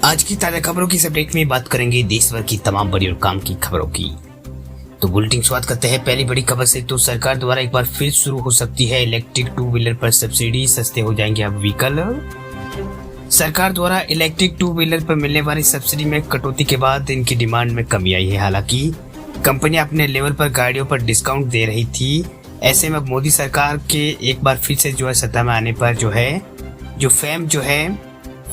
आज की ताजा खबरों की इस अपडेट में बात करेंगे देश भर की तमाम बड़ी और काम की खबरों की। तो बुलेटिन शुरुआत करते हैं पहली बड़ी खबर से। तो सरकार द्वारा एक बार फिर शुरू हो सकती है इलेक्ट्रिक टू व्हीलर पर सब्सिडी, सस्ते हो जाएंगे अब व्हीकल। सरकार द्वारा इलेक्ट्रिक टू व्हीलर पर मिलने वाली सब्सिडी में कटौती के बाद इनकी डिमांड में कमी आई है। हालांकि कंपनियां अपने लेवल पर गाड़ियों पर डिस्काउंट दे रही थी। ऐसे में मोदी सरकार के एक बार फिर से सत्ता में आने पर fame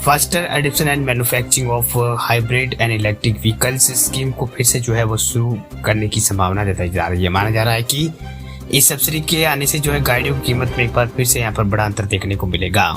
faster adoption and manufacturing of hybrid and electric vehicles scheme को फिर से वो शुरू करने की संभावना जताई जा रही है। माना जा रहा है कि इस सब्सिडी के आने से गाड़ियों की कीमत में एक बार फिर से यहाँ पर बड़ा अंतर देखने को मिलेगा।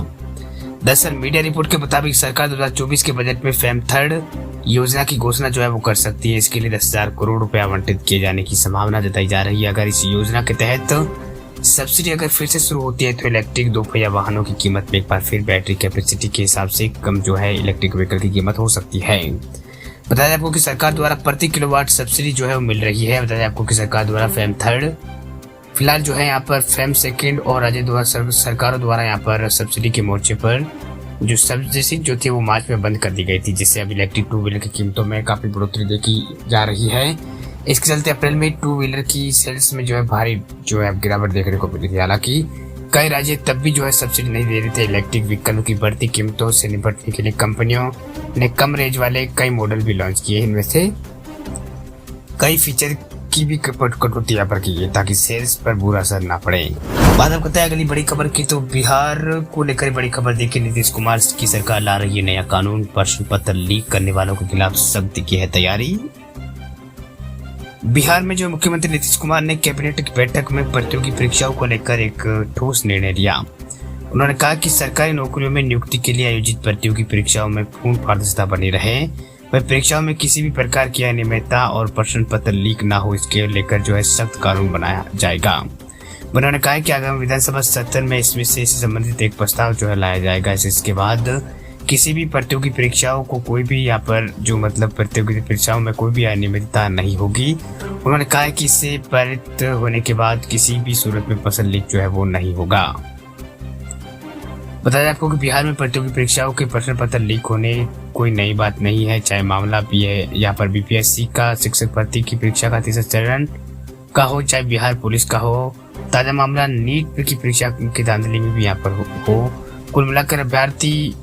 दरअसल मीडिया रिपोर्ट के मुताबिक सरकार 2024 के बजट में फेम थर्ड योजना की घोषणा वो कर सकती है। इसके लिए 10,000 करोड़ रुपए आवंटित किए जाने की संभावना जताई जा रही है। अगर इस योजना के तहत सब्सिडी अगर फिर से शुरू होती है तो इलेक्ट्रिक दोपहिया वाहनों की कीमत में एक बार फिर बैटरी कैपेसिटी के हिसाब से कम इलेक्ट्रिक व्हीकल की कीमत हो सकती है। बताया जाए आपको कि सरकार द्वारा प्रति किलोवाट सब्सिडी वो मिल रही है। बताया आपको कि सरकार द्वारा फेम थर्ड, फिलहाल यहाँ पर फेम सेकेंड और राज्य सरकारों द्वारा यहाँ पर सब्सिडी के मोर्चे पर सब्सिडी थी वो मार्च में बंद कर दी गई थी, जिससे अब इलेक्ट्रिक टू व्हीलर की कीमतों में काफी बढ़ोतरी देखी जा रही है। इसके चलते अप्रैल में टू व्हीलर की सेल्स में भारी गिरावट देखने को मिली थी। हालांकि कई राज्य तब भी सब्सिडी नहीं दे रहे थे। इलेक्ट्रिक व्हीकलों की बढ़ती कीमतों से निपटने के लिए कंपनियों ने कम रेंज वाले कई मॉडल भी लॉन्च किए। इनमें से कई फीचर की भी कटौती यहाँ पर की है ताकि सेल्स पर बुरा असर न पड़े। बात अब करते हैं अगली बड़ी खबर की। तो बिहार को लेकर बड़ी खबर देखिए। नीतीश कुमार की सरकार ला रही है नया कानून, प्रश्न पत्र लीक करने वालों के खिलाफ सख्त की है तैयारी। बिहार में मुख्यमंत्री नीतीश कुमार ने कैबिनेट की बैठक में प्रतियोगी परीक्षाओं को लेकर एक ठोस निर्णय लिया। उन्होंने कहा कि सरकारी नौकरियों में नियुक्ति के लिए आयोजित प्रतियोगी परीक्षाओं में पूर्ण पारदर्शिता बनी रहे। वह परीक्षाओं में किसी भी प्रकार की अनियमितता और प्रश्न पत्र लीक न हो, इसके लेकर सख्त कानून बनाया जाएगा। उन्होंने कहा कि आगामी विधानसभा सत्र में इसमें से संबंधित एक प्रस्ताव लाया जाएगा। इसके बाद किसी भी प्रतियोगी परीक्षाओं को कोई भी यहाँ पर प्रतियोगी परीक्षाओं में कोई भी अनियमितता नहीं होगी। उन्होंने कहा कि इससे पारित होने के बाद किसी भी सूरत में फसल लीक वो नहीं होगा। बताया आपको कि बिहार में प्रतियोगी परीक्षाओं के प्रश्न पत्र लीक होने कोई नई बात नहीं है। चाहे मामला भी है यहाँ पर बीपीएससी का शिक्षक भर्ती की परीक्षा का तीसरा चरण का हो, चाहे बिहार पुलिस का हो, ताजा मामला नीट की परीक्षा की धांधली में भी यहाँ पर हो। कुल मिलाकर अभ्यर्थी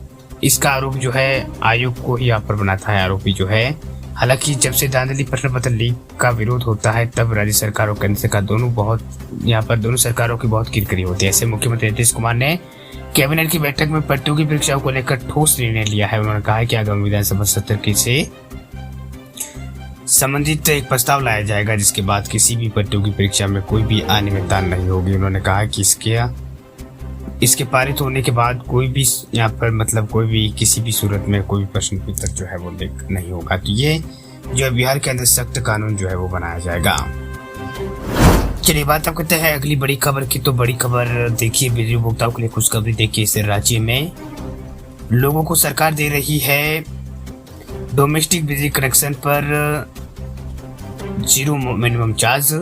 इसका आरोप आयोग को ही यहाँ पर बनाता है आरोपी हालांकि जब से धांधली प्रश्न पत्र लीक का विरोध होता है तब राज्य सरकार और केंद्र सरकार दोनों सरकारों की बहुत किरकिरी होती है। ऐसे मुख्यमंत्री नीतीश कुमार ने कैबिनेट की बैठक में प्रतियोगी परीक्षाओं को लेकर ठोस निर्णय लिया है। उन्होंने कहा है कि आगामी विधानसभा सत्र से संबंधित एक प्रस्ताव लाया जाएगा, जिसके बाद किसी भी प्रतियोगी परीक्षा में कोई भी अनियमितता नहीं होगी। उन्होंने कहा कि इसके पारित होने के बाद कोई भी यहाँ पर कोई भी किसी भी सूरत में कोई भी प्रश्न पत्र वो लीक नहीं होगा। तो ये बिहार के अंदर सख्त कानून वो बनाया जाएगा। चलिए बात आप करते हैं अगली बड़ी खबर की। तो बड़ी खबर देखिए, बिजली उपभोक्ताओं के लिए खुशखबरी देखिए। इस राज्य में लोगों को सरकार दे रही है डोमेस्टिक बिजली कनेक्शन पर 0 मिनिमम चार्ज।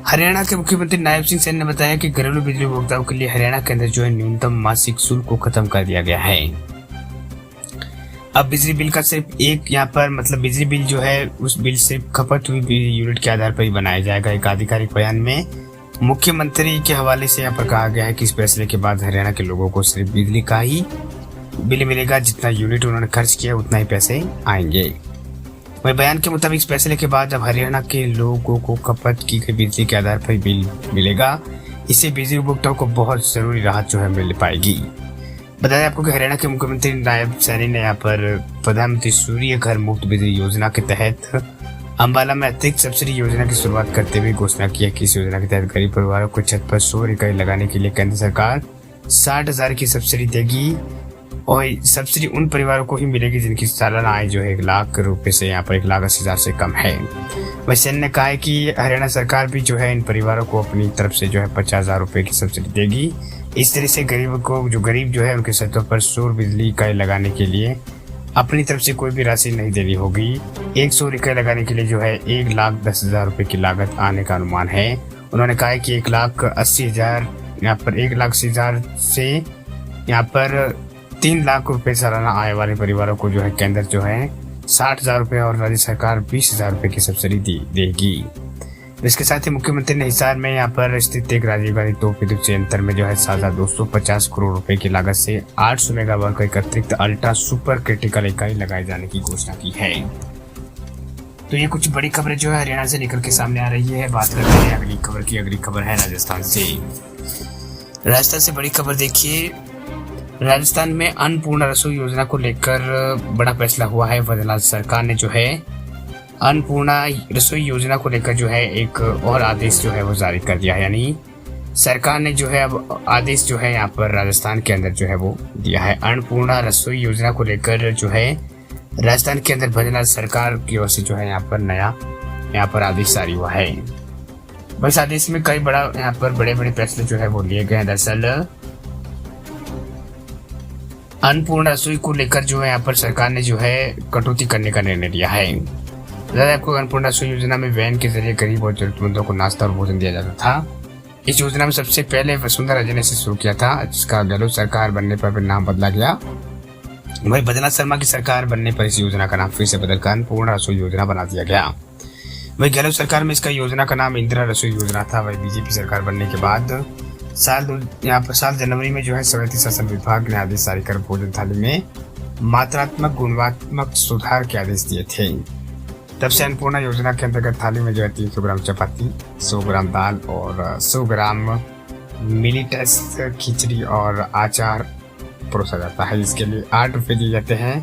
हरियाणा के मुख्यमंत्री नायब सिंह सैनी ने बताया कि घरेलू बिजली उपभोक्ताओं के लिए हरियाणा के अंदर न्यूनतम मासिक शुल्क को खत्म कर दिया गया है। अब बिजली बिल का सिर्फ एक यहाँ पर बिजली बिल उस बिल सिर्फ खपत हुई यूनिट के आधार पर ही बनाया जाएगा। एक आधिकारिक बयान में मुख्यमंत्री के हवाले से यहाँ पर कहा गया है कि इस फैसले के बाद हरियाणा के लोगों को सिर्फ बिजली का ही बिल मिलेगा, जितना यूनिट उन्होंने खर्च किया उतना ही पैसे आएंगे। वही बयान के मुताबिक इस फैसले के बाद अब हरियाणा के लोगों को खपत की गई बिजली के आधार पर बिल मिलेगा। इससे बिजली उपभोक्ताओं को बहुत जरूरी राहत मिल पाएगी। बताया आपको कि हरियाणा के मुख्यमंत्री नायब सैनी ने यहाँ पर प्रधानमंत्री सूर्य घर मुफ्त बिजली योजना के तहत अम्बाला में अतिरिक्त सब्सिडी योजना की शुरुआत करते हुए घोषणा की है कि इस योजना के तहत गरीब परिवारों को छत पर सौर इकाई लगाने के लिए केंद्र सरकार 60,000 की सब्सिडी देगी। और सब्सिडी उन परिवारों को ही मिलेगी जिनकी सालाना आय 1 लाख रुपए से यहाँ पर 1,80,000 से कम है। वही सैन ने कहा है कि हरियाणा सरकार भी इन परिवारों को अपनी तरफ से 50,000 रुपए की सब्सिडी देगी। इस तरह से गरीबों को गरीब उनके छतों पर सौर बिजली इकाई लगाने के लिए अपनी तरफ से कोई भी राशि नहीं देनी होगी। एक सौर इकाई लगाने के लिए 1,10,000 रुपए की लागत आने का अनुमान है। उन्होंने कहा है कि 1,80,000 यहाँ पर 1,80,000 से यहाँ पर 3 लाख रुपए सालाना आय वाले परिवारों को जो है केंद्र जो है 60,000 रुपये और राज्य सरकार 20,000 रुपये की सब्सिडी देगी। इसके साथ ही मुख्यमंत्री ने हिसार में यहाँ पर स्थित एक राजीव गांधी तोप विद्युत संयंत्र में जो है 250 करोड़ रुपए की लागत से 800 मेगावाट का एक अतिरिक्त अल्ट्रा सुपर क्रिटिकल इकाई लगाए जाने की घोषणा की है। तो ये कुछ बड़ी खबरें जो है हरियाणा से निकल के सामने आ रही है। बात करते हैं अगली खबर की। अगली खबर है राजस्थान से। राजस्थान से बड़ी खबर देखिए, राजस्थान में अन्नपूर्णा रसोई योजना को लेकर बड़ा फैसला हुआ है। बदलाव सरकार ने जो है अन्नपूर्णा रसोई योजना को लेकर जो है एक और आदेश जो है वो जारी कर दिया है। यानी सरकार ने जो है अब आदेश जो है यहाँ पर राजस्थान के अंदर जो है वो दिया है। अन्नपूर्णा रसोई योजना को लेकर जो है राजस्थान के अंदर बदलाव सरकार की ओर से जो है यहाँ पर नया आदेश जारी हुआ है। बस आदेश में कई यहाँ पर बड़े फैसले जो है वो लिए गए हैं। दरअसल अन्नपूर्णा रसोई को लेकर जो है यहाँ पर सरकार ने जो है कटौती करने का निर्णय लिया है। आपको अन्नपूर्णा रसोई योजना में वैन के जरिए गरीब और जरूरतमंदों को नाश्ता और भोजन दिया जाता था। इस योजना में सबसे पहले वसुंधरा राजे ने इसे शुरू किया था, जिसका गहलोत सरकार बनने पर नाम बदला गया। वही बद्रीनाथ शर्मा की सरकार बनने पर इस योजना का नाम फिर से बदलकर अन्नपूर्णा रसोई योजना बना दिया गया। वही गहलोत सरकार में इसका योजना का नाम इंदिरा रसोई योजना था। वही बीजेपी सरकार बनने के बाद साल जनवरी में जो है स्वायत्त शासन विभाग ने आदेश जारी कर भोजन थाली में मात्रात्मक गुणवत्तात्मक सुधार के आदेश दिए थे। तब से अन्नपूर्णा योजना के अंतर्गत थाली में जो है 300 ग्राम चपाती, 100 ग्राम दाल और 100 ग्राम मिलीटस खिचड़ी और अचार परोसा जाता है। इसके लिए 8 रुपए दिए जाते हैं।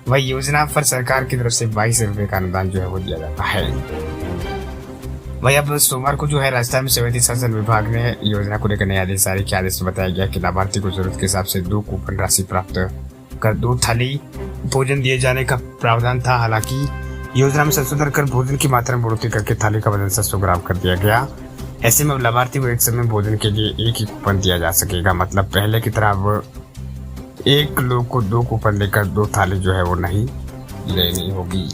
वही योजना पर सरकार की तरफ से 22 रुपए का अनुदान जो है वो दिया जाता है। वही अब सोमवार को जो है राजस्थान में स्वायत्त शासन विभाग ने योजना को लेकर नया आदेश जारी किया। आदेश में बताया गया कि लाभार्थी को जरूरत के हिसाब से 2 कूपन राशि प्राप्त कर 2 थाली भोजन दिए जाने का प्रावधान था। हालांकि योजना में संशोधन कर भोजन की मात्रा में बढ़ोतरी करके थाली का वजन 700 ग्राम कर दिया गया। ऐसे में लाभार्थी को एक समय भोजन के लिए एक ही कूपन दिया जा सकेगा। मतलब पहले की तरह अब एक लोग को 2 कूपन लेकर 2 थाली जो है वो नहीं लेनी होगी।